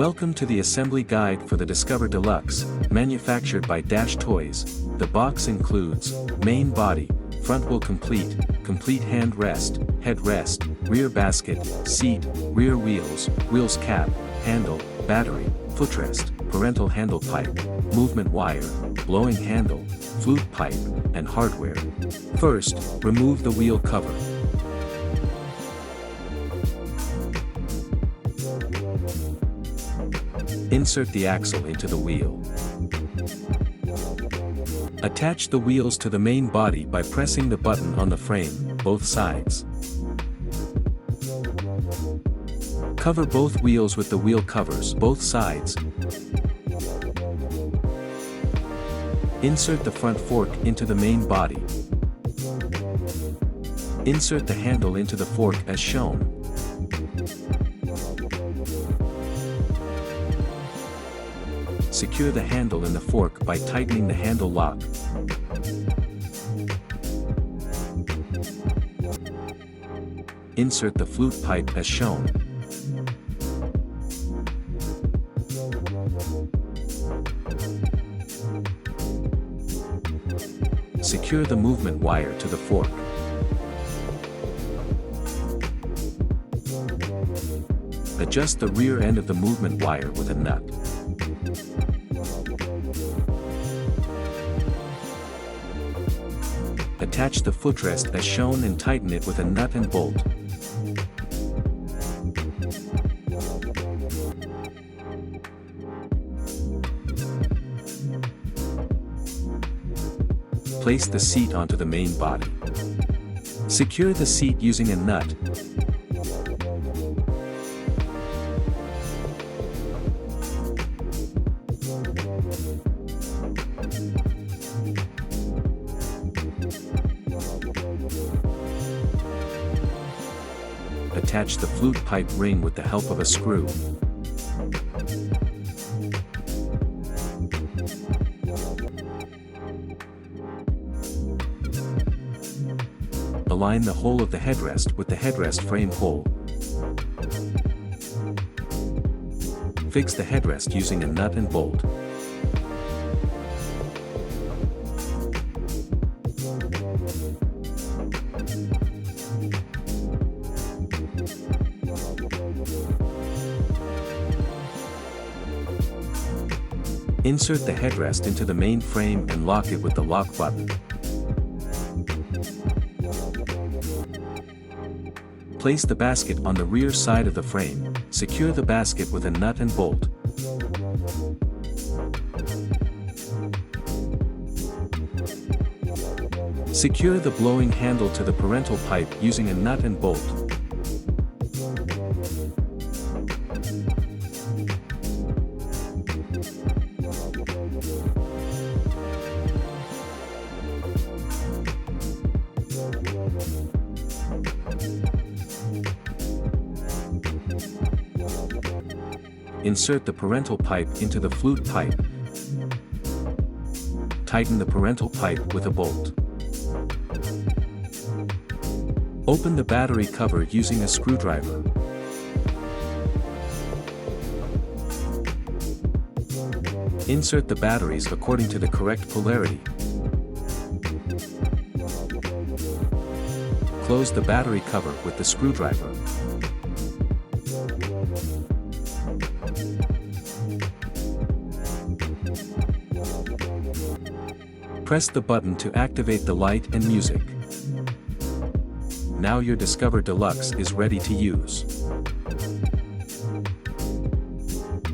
Welcome to the assembly guide for the Discover Deluxe, manufactured by Dash Toys. The box includes main body, front wheel complete, complete hand rest, headrest, rear basket, seat, rear wheels, wheels cap, handle, battery, footrest, parental handle pipe, movement wire, blowing handle, flute pipe, and hardware. First, remove the wheel cover. Insert the axle into the wheel. Attach the wheels to the main body by pressing the button on the frame, both sides. Cover both wheels with the wheel covers, both sides. Insert the front fork into the main body. Insert the handle into the fork as shown. Secure the handle in the fork by tightening the handle lock. Insert the flute pipe as shown. Secure the movement wire to the fork. Adjust the rear end of the movement wire with a nut. Attach the footrest as shown and tighten it with a nut and bolt. Place the seat onto the main body. Secure the seat using a nut. Attach the flute pipe ring with the help of a screw. Align the hole of the headrest with the headrest frame hole. Fix the headrest using a nut and bolt. Insert the headrest into the main frame and lock it with the lock button. Place the basket on the rear side of the frame. Secure the basket with a nut and bolt. Secure the blowing handle to the parental pipe using a nut and bolt. Insert the parental pipe into the flute pipe. Tighten the parental pipe with a bolt. Open the battery cover using a screwdriver. Insert the batteries according to the correct polarity. Close the battery cover with the screwdriver. Press the button to activate the light and music. Now your Discover Deluxe is ready to use.